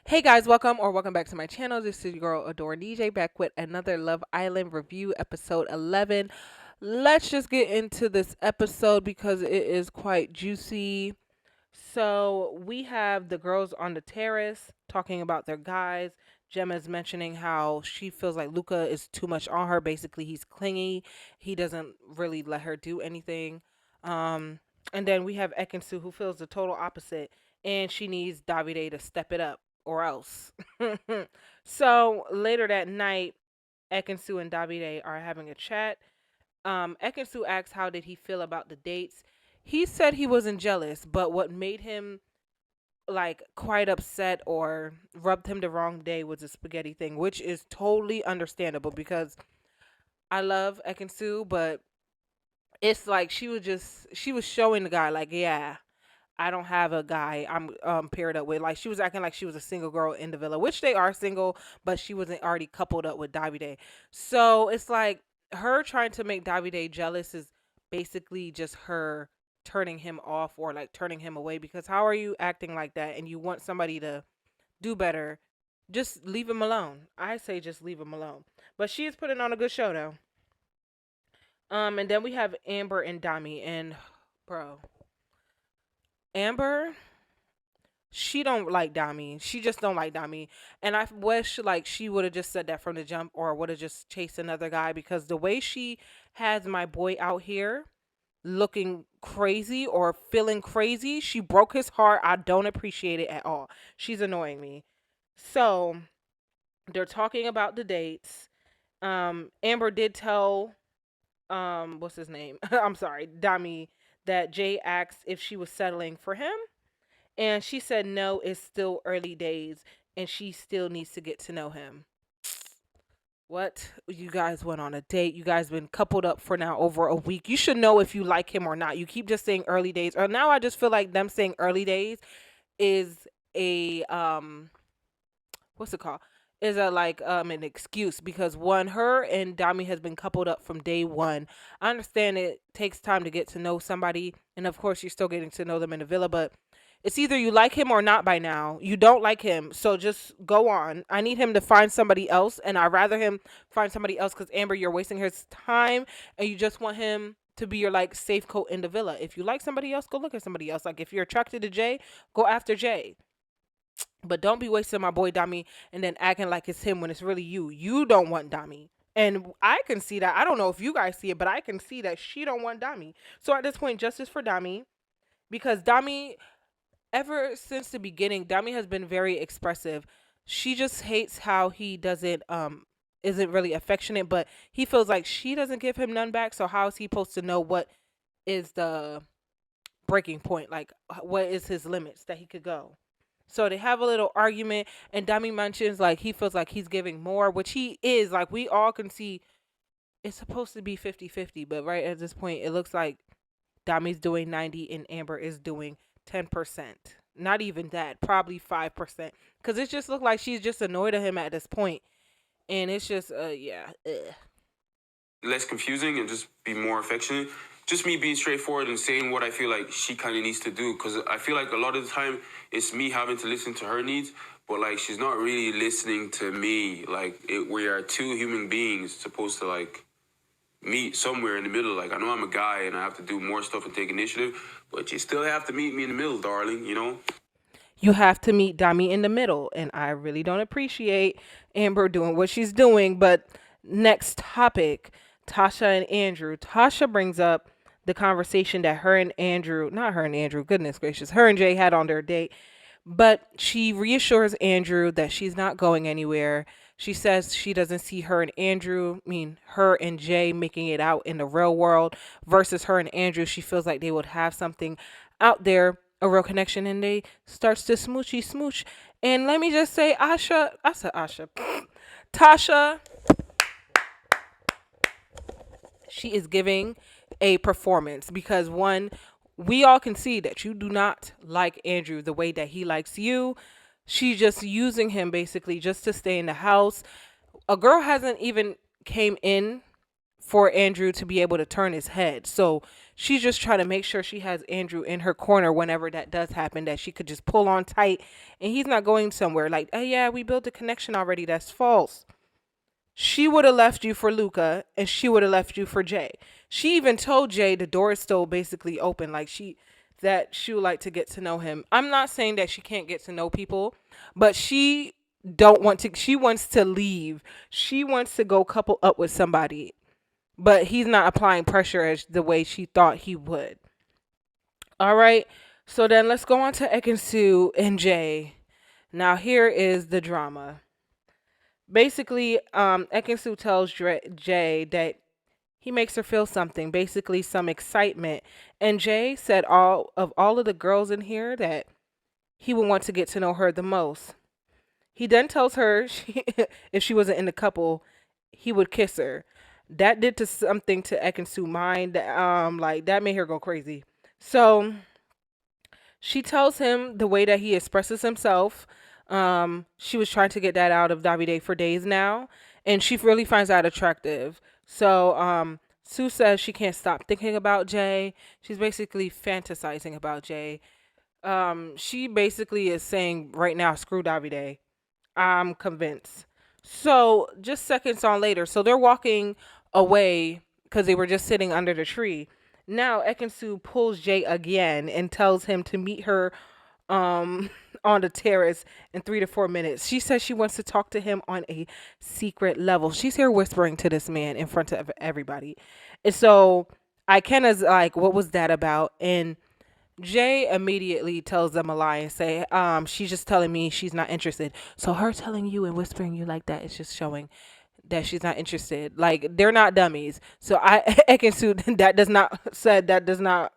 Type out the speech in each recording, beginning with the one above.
Hey guys, welcome back to my channel. This is your girl Adore DJ back with another Love Island review, episode 11. Let's just get into this episode because it is quite juicy. So we have the girls on the terrace talking about their guys. Gemma's mentioning how she feels like Luca is too much on her. Basically, he's clingy. He doesn't really let her do anything. Um, and then we have Ekin-Su who feels the total opposite, and she needs Davide to step it up or else. So later that night, Ekin-Su and Davide are having a chat. Ekin-Su asks how did he feel about the dates. He said he wasn't jealous, but what made him like quite upset or rubbed him the wrong day was the spaghetti thing, which is totally understandable because I love Ekin-Su, but it's like she was showing the guy like, yeah, I don't have a guy I'm paired up with. Like she was acting like she was a single girl in the villa, which they are single, but she wasn't already coupled up with Davide. So it's like her trying to make Davide jealous is basically just her turning him off or like turning him away because how are you acting like that and you want somebody to do better? Just leave him alone. I say just leave him alone. But she is putting on a good show though. And then we have Amber and Dami and bro. Amber, she don't like Dami. She just don't like Dami. And I wish like she would have just said that from the jump or would have just chased another guy because the way she has my boy out here looking crazy or feeling crazy, she broke his heart. I don't appreciate it at all. She's annoying me. So they're talking about the dates. Amber did tell what's his name? I'm sorry, Dami, that Jay asked if she was settling for him and she said, no, it's still early days and she still needs to get to know him. What? You guys went on a date. You guys been coupled up for now over a week. You should know if you like him or not. You keep just saying early days. Or now I just feel like them saying early days is a what's it called? Is a like an excuse because one, her and Dami has been coupled up from day one. I understand it takes time to get to know somebody, and of course you're still getting to know them in the villa, but it's either you like him or not by now. You don't like him, so just go on. I need him to find somebody else, and I'd rather him find somebody else because Amber, you're wasting his time, and you just want him to be your like safe coat in the villa. If you like somebody else, go look at somebody else. Like if you're attracted to Jay, go after Jay. But don't be wasting my boy Dami and then acting like it's him when it's really you. You don't want Dami. And I can see that. I don't know if you guys see it, but I can see that she don't want Dami. So at this point, justice for Dami. Because Dami, ever since the beginning, Dami has been very expressive. She just hates how he doesn't isn't really affectionate, but he feels like she doesn't give him none back. So how is he supposed to know what is the breaking point? Like what is his limits that he could go? So they have a little argument, and Dami mentions like he feels like he's giving more, which he is. Like we all can see it's supposed to be 50-50, but right at this point, it looks like Dami's doing 90 and Amber is doing 10%. Not even that, probably 5%. Because it just looked like she's just annoyed at him at this point. And it's just, yeah. Ugh. Less confusing and just be more affectionate. Just me being straightforward and saying what I feel like she kind of needs to do. Because I feel like a lot of the time it's me having to listen to her needs, but like she's not really listening to me. Like we are two human beings supposed to like meet somewhere in the middle. Like I know I'm a guy and I have to do more stuff and take initiative, but you still have to meet me in the middle, darling. You know. You have to meet Dami in the middle. And I really don't appreciate Amber doing what she's doing. But next topic, Tasha and Andrew. Tasha brings up the conversation that her and Andrew, not her and Andrew, goodness gracious, her and Jay had on their date. But she reassures Andrew that she's not going anywhere. She says she doesn't see her and Andrew, I mean, her and Jay making it out in the real world versus her and Andrew. She feels like they would have something out there, a real connection, and they starts to smoochy smooch. And let me just say, Asha, Tasha, she is giving a performance because one, we all can see that you do not like Andrew the way that he likes you. She's just using him basically just to stay in the house. A girl hasn't even came in for Andrew to be able to turn his head. So she's just trying to make sure she has Andrew in her corner whenever that does happen, that she could just pull on tight and he's not going somewhere. Like, oh yeah, we built a connection already. That's false. She would have left you for Luca and she would have left you for Jay. She even told Jay the door is still basically open. Like she would like to get to know him. I'm not saying that she can't get to know people, but she wants to leave. She wants to go couple up with somebody, but he's not applying pressure as the way she thought he would. All right. So then let's go on to Ekin-Su and Jay. Now here is the drama. Basically, Ekin-Su tells Jay that he makes her feel something, basically some excitement. And Jay said all of the girls in here that he would want to get to know her the most. He then tells her if she wasn't in the couple, he would kiss her. That did to something to Ekin-Su mind. Like that made her go crazy. So she tells him the way that he expresses himself. She was trying to get that out of Davide for days now, and she really finds that attractive. So, Sue says she can't stop thinking about Jay. She's basically fantasizing about Jay. She basically is saying right now, screw Davide. I'm convinced. So, just seconds on later, so they're walking away because they were just sitting under the tree. Now, Ekin-Su pulls Jay again and tells him to meet her um on the terrace in 3 to 4 minutes. She says she wants to talk to him on a secret level. She's here whispering to this man in front of everybody. And so Ikenna's like, what was that about? And Jay immediately tells them a lie and say, she's just telling me she's not interested. So her telling you and whispering you like that is just showing that she's not interested. Like they're not dummies. So I Ekin-Su that does not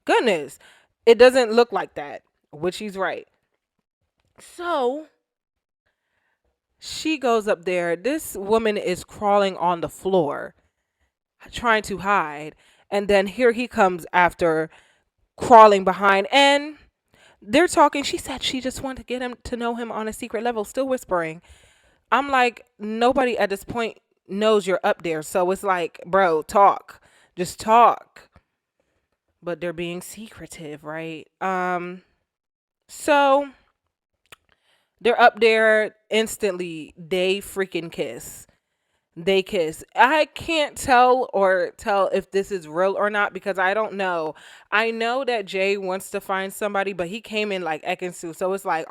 goodness. It doesn't look like that, which he's right. So she goes up there. This woman is crawling on the floor, trying to hide. And then here he comes after crawling behind. And they're talking. She said she just wanted to get him to know him on a secret level, still whispering. I'm like, nobody at this point knows you're up there. So it's like, bro, talk. Just talk. But they're being secretive, right? So they're up there instantly. They freaking kiss. They kiss. I can't tell if this is real or not because I don't know. I know that Jay wants to find somebody, but he came in like Ekin-Su. So it's like,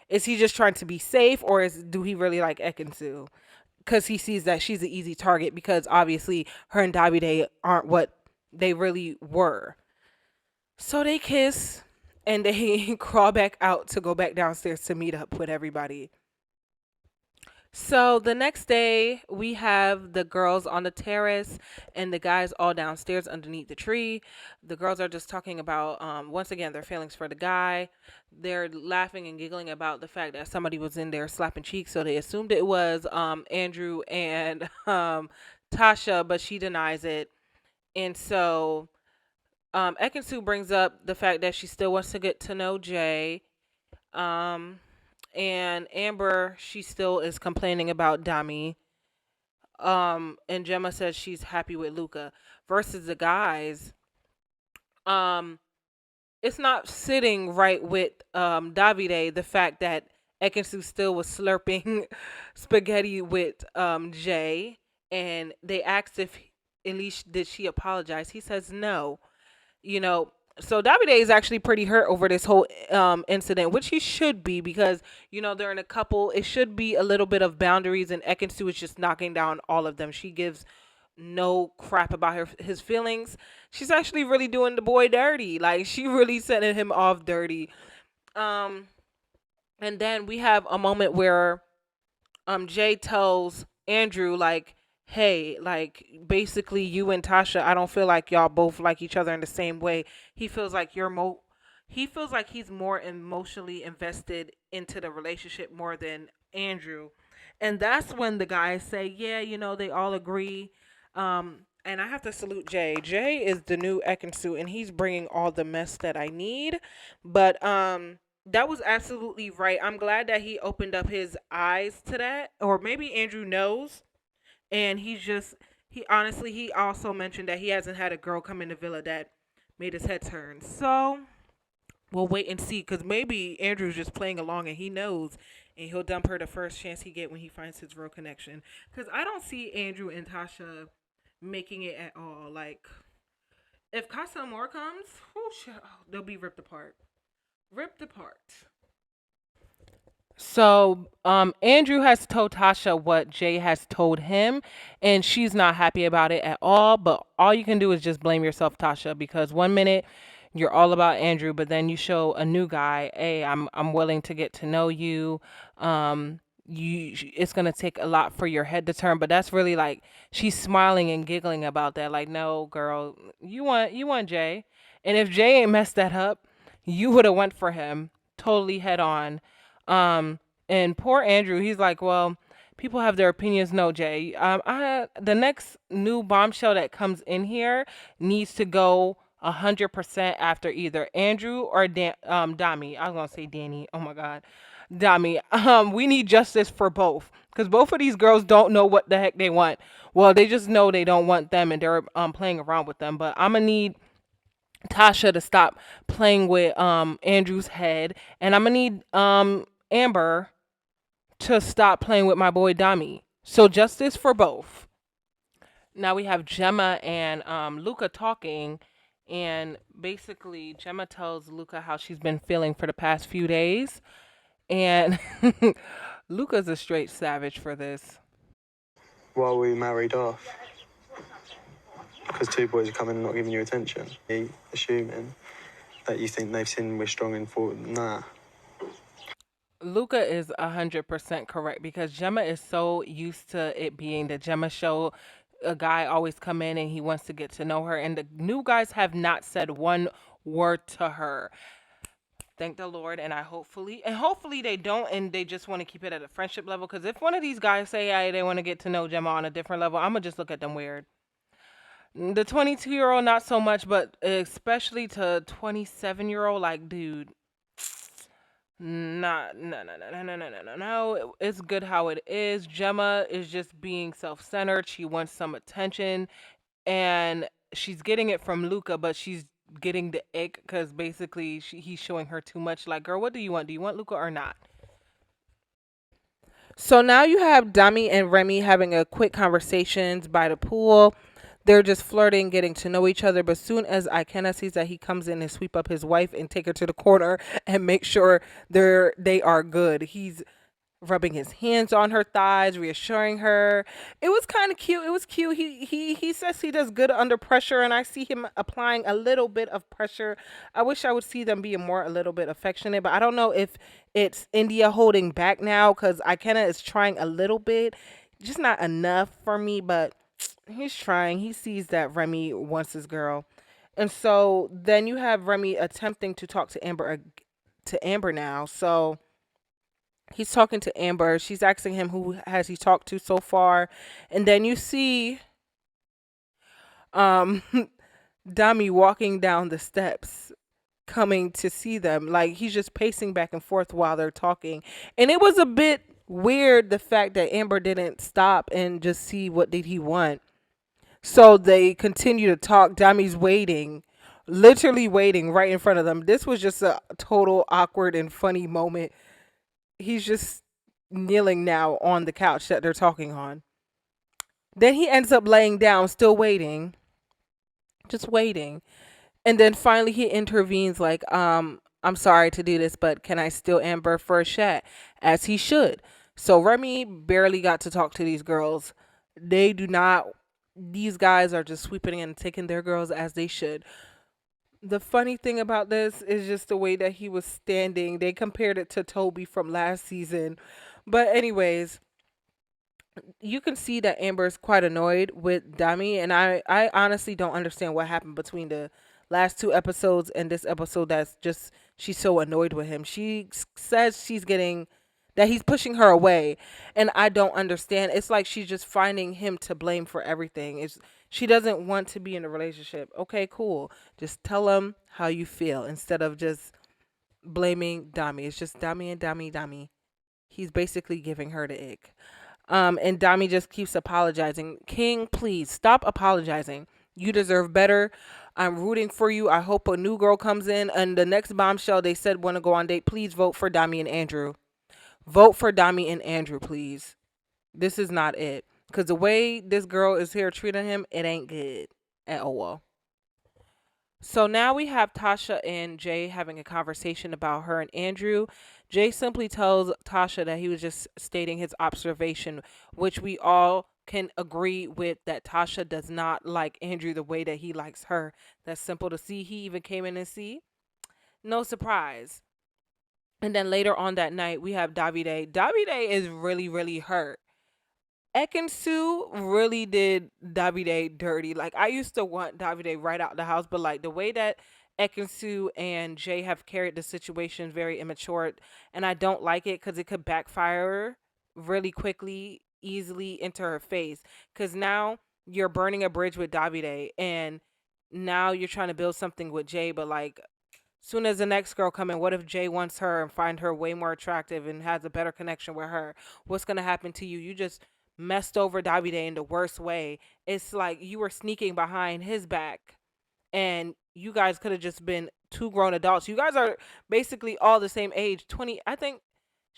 is he just trying to be safe or do he really like Ekin-Su? Because he sees that she's an easy target because obviously her and Davide aren't what they really were. So they kiss and they crawl back out to go back downstairs to meet up with everybody. So the next day, we have the girls on the terrace and the guys all downstairs underneath the tree. The girls are just talking about, once again, their feelings for the guy. They're laughing and giggling about the fact that somebody was in there slapping cheeks, so they assumed it was Andrew and Tasha, but she denies it. And so Ekin-Su brings up the fact that she still wants to get to know Jay. Um, and Amber, she still is complaining about Dami. And Gemma says she's happy with Luca. Versus the guys, um, it's not sitting right with Davide the fact that Ekin-Su still was slurping spaghetti with Jay, and they asked if at least did she apologize. He says no. You know, so Davide is actually pretty hurt over this whole incident, which he should be because they're in a couple. It should be a little bit of boundaries, and Ekin-Su is just knocking down all of them. She gives no crap about his feelings. She's actually really doing the boy dirty. Like she really sending him off dirty. Um, and then we have a moment where Jay tells Andrew like, hey, like basically you and Tasha, I don't feel like y'all both like each other in the same way. He feels like he feels like he's more emotionally invested into the relationship more than Andrew. And that's when the guys say, yeah, they all agree. And I have to salute Jay. Jay is the new Ekin-Su, and he's bringing all the mess that I need. But that was absolutely right. I'm glad that he opened up his eyes to that, or maybe Andrew knows, And he honestly, he also mentioned that he hasn't had a girl come in the villa that made his head turn. So we'll wait and see, because maybe Andrew's just playing along and he knows, and he'll dump her the first chance he get when he finds his real connection. Because I don't see Andrew and Tasha making it at all. Like, if Casa Amor comes, they'll be ripped apart. Ripped apart. So, Andrew has told Tasha what Jay has told him, and she's not happy about it at all. But all you can do is just blame yourself, Tasha, because one minute you're all about Andrew, but then you show a new guy, hey, I'm willing to get to know you. It's gonna take a lot for your head to turn, but that's really like she's smiling and giggling about that. Like, no, girl, you want Jay, and if Jay ain't messed that up, you would have went for him totally head on. um, and poor Andrew, he's like, well, people have their opinions. No, Jay. The next new bombshell that comes in here needs to go 100% after either Andrew or Dami. I was gonna say Danny. Oh my God, Dami. We need justice for both, because both of these girls don't know what the heck they want. Well, they just know they don't want them, and they're playing around with them. But I'm gonna need Tasha to stop playing with Andrew's head, and I'm gonna need Amber to stop playing with my boy Dami. So justice for both. Now we have Gemma and Luca talking, and basically Gemma tells Luca how she's been feeling for the past few days, and Luca's a straight savage for this. While we married off, because two boys are coming and not giving you attention, assuming that you think they've seen we're strong and for nah. Luca is 100% correct, because Gemma is so used to it being the Gemma show. A guy always come in and he wants to get to know her, and the new guys have not said one word to her. Thank the Lord, and hopefully they don't, and they just want to keep it at a friendship level. Because if one of these guys say, hey, they want to get to know Gemma on a different level, I'm gonna just look at them weird. The 22-year-old, not so much, but especially to 27-year-old, like, dude, nah, no, no, no, no, no, no, no, no, no. It's good how it is. Gemma is just being self-centered. She wants some attention, and she's getting it from Luca, but she's getting the ick because basically he's showing her too much. Like, girl, what do you want? Do you want Luca or not? So now you have Dami and Remy having a quick conversations by the pool. They're just flirting, getting to know each other. But soon as Ikenna sees that, he comes in and sweep up his wife and take her to the corner and make sure they are good. He's rubbing his hands on her thighs, reassuring her. It was kind of cute. It was cute. He says he does good under pressure, and I see him applying a little bit of pressure. I wish I would see them being more a little bit affectionate, but I don't know if it's India holding back now, because Ikenna is trying a little bit, just not enough for me. But he's trying. He sees that Remy wants his girl, and so then you have Remy attempting to talk to Amber now. So he's talking to Amber. She's asking him who has he talked to so far. And then you see um Dami walking down the steps coming to see them. Like, he's just pacing back and forth while they're talking. And it was a bit weird, the fact that Amber didn't stop and just see what did he want. So they continue to talk. Dami's waiting, literally waiting right in front of them. This was just a total awkward and funny moment. He's just kneeling now on the couch that they're talking on. Then he ends up laying down, still waiting, just waiting. And then finally he intervenes, like, I'm sorry to do this, but can I steal Amber for a chat? As he should. So Remy barely got to talk to these girls. They do not, these guys are just sweeping and taking their girls as they should. The funny thing about this is just the way that he was standing. They compared it to Toby from last season. But anyways, you can see that Amber's quite annoyed with Dami, and I honestly don't understand what happened between the last two episodes and this episode, that's just she's so annoyed with him. She says she's getting that he's pushing her away, and I don't understand. It's like she's just finding him to blame for everything. It's she doesn't want to be in a relationship. Okay, cool. Just tell him how you feel instead of just blaming Dami. It's just Dami and Dami. He's basically giving her the ick. And Dami just keeps apologizing. King, please stop apologizing. You deserve better. I'm rooting for you. I hope a new girl comes in. And the next bombshell they said want to go on date. Please vote for Dami and Andrew. Vote for Dami and Andrew, please. This is not it. Because the way this girl is here treating him, it ain't good at all. So now we have Tasha and Jay having a conversation about her and Andrew. Jay simply tells Tasha that he was just stating his observation, which we all can agree with, that Tasha does not like Andrew the way that he likes her. That's simple to see. He even came in and see. No surprise. And then later on that night, we have Davide. Davide is really, really hurt. Ekin-Su really did Davide dirty. Like, I used to want Davide right out the house, but like the way that Ekin-Su and Jay have carried the situation, very immature, and I don't like it because it could backfire really quickly, easily into her face. Because now you're burning a bridge with Davide, and now you're trying to build something with Jay, but like soon as the next girl come in, what if Jay wants her and find her way more attractive and has a better connection with her? What's gonna happen to you? You just messed over Davide in the worst way. It's like you were sneaking behind his back, and you guys could have just been two grown adults. You guys are basically all the same age. 20, I think.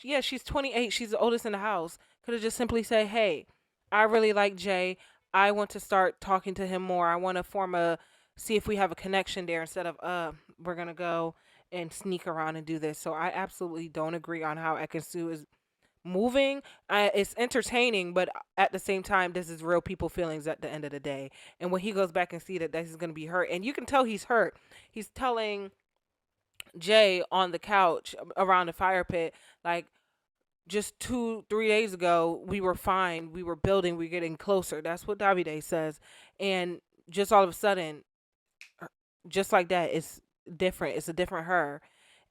Yeah, she's 28. She's the oldest in the house. Could have just simply say, "Hey, I really like Jay. I want to start talking to him more. I want to see if we have a connection there, instead of we're gonna go and sneak around and do this." So I absolutely don't agree on how Ekin-Su is moving. It's entertaining, but at the same time, this is real people feelings at the end of the day. And when he goes back and see that he's gonna be hurt, and you can tell he's hurt. He's telling Jay on the couch around the fire pit, like, just 2 3 days ago we were fine, we were building, we are getting closer. That's what Davide says. And just all of a sudden, just like that, it's different. It's a different her.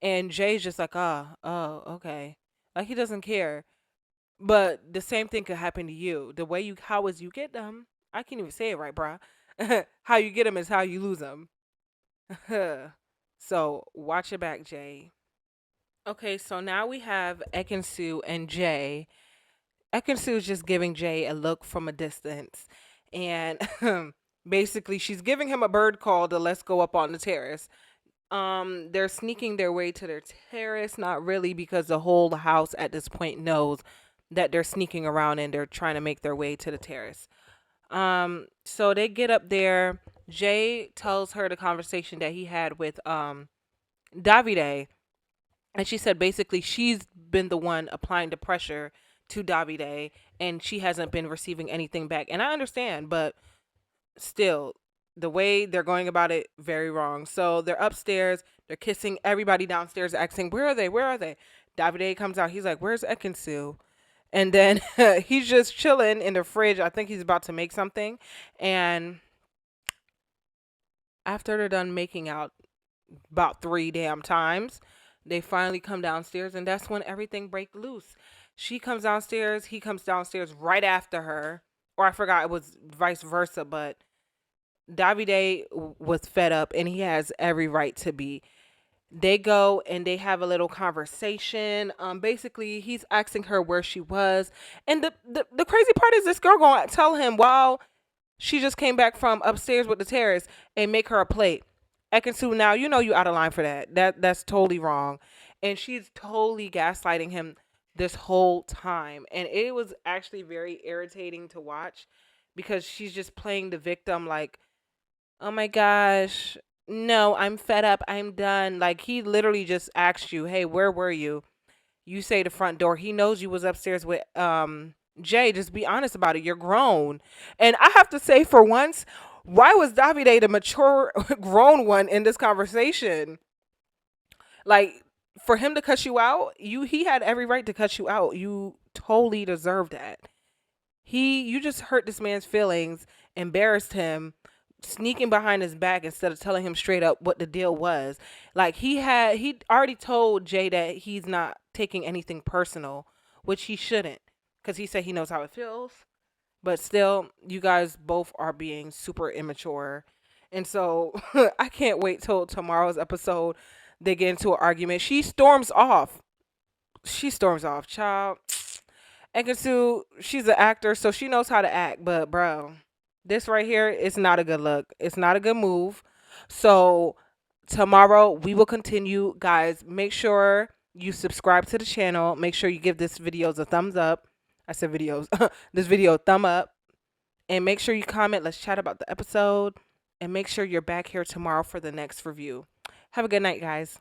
And Jay's just like, oh, okay. Like, he doesn't care. But the same thing could happen to you. The way you, how is you get them? I can't even say it right, bruh. How you get them is how you lose them. So watch your back, Jay. Okay, so now we have Ekin-Su and Jay. Ekin-Su is just giving Jay a look from a distance. And basically, she's giving him a bird call to let's go up on the terrace. They're sneaking their way to their terrace. Not really, because the whole house at this point knows that they're sneaking around and they're trying to make their way to the terrace. So they get up there. Jay tells her the conversation that he had with Davide, and she said basically she's been the one applying the pressure to Davide, and she hasn't been receiving anything back. And I understand, but still, the way they're going about it, very wrong. So they're upstairs, they're kissing everybody downstairs, asking, "Where are they? Where are they?" Davide comes out. He's like, "Where's Ekin-Su?" And then he's just chilling in the fridge. I think he's about to make something. And after they're done making out about 3 damn times, they finally come downstairs, and that's when everything breaks loose. She comes downstairs, he comes downstairs right after her. Or I forgot, it was vice versa, but Davide was fed up, and he has every right to be. They go and they have a little conversation. Basically, he's asking her where she was. And the crazy part is, this girl going to tell him while she just came back from upstairs with the terrace and make her a plate. Ekin-Su, now you know you out of line for that. That's totally wrong. And she's totally gaslighting him this whole time. And it was actually very irritating to watch, because she's just playing the victim, like, "Oh my gosh, no, I'm fed up, I'm done." Like, he literally just asked you, "Hey, where were you?" You say the front door. He knows you was upstairs with Jay. Just be honest about it. You're grown. And I have to say, for once, why was Davide the mature grown one in this conversation? Like, for him to cut you out, he had every right to cut you out. You totally deserve that. You just hurt this man's feelings, embarrassed him, sneaking behind his back instead of telling him straight up what the deal was. Like, he already told Jay that he's not taking anything personal, which he shouldn't, because he said he knows how it feels. But still, you guys both are being super immature. And so I can't wait till tomorrow's episode. They get into an argument. She storms off. Child. Ekin-Su, she's an actor, so she knows how to act. But bro, this right here is not a good look. It's not a good move. So tomorrow we will continue, guys. Make sure you subscribe to the channel. Make sure you give this videos a thumbs up. I said videos. This video a thumb up, and make sure you comment. Let's chat about the episode, and make sure you're back here tomorrow for the next review. Have a good night, guys.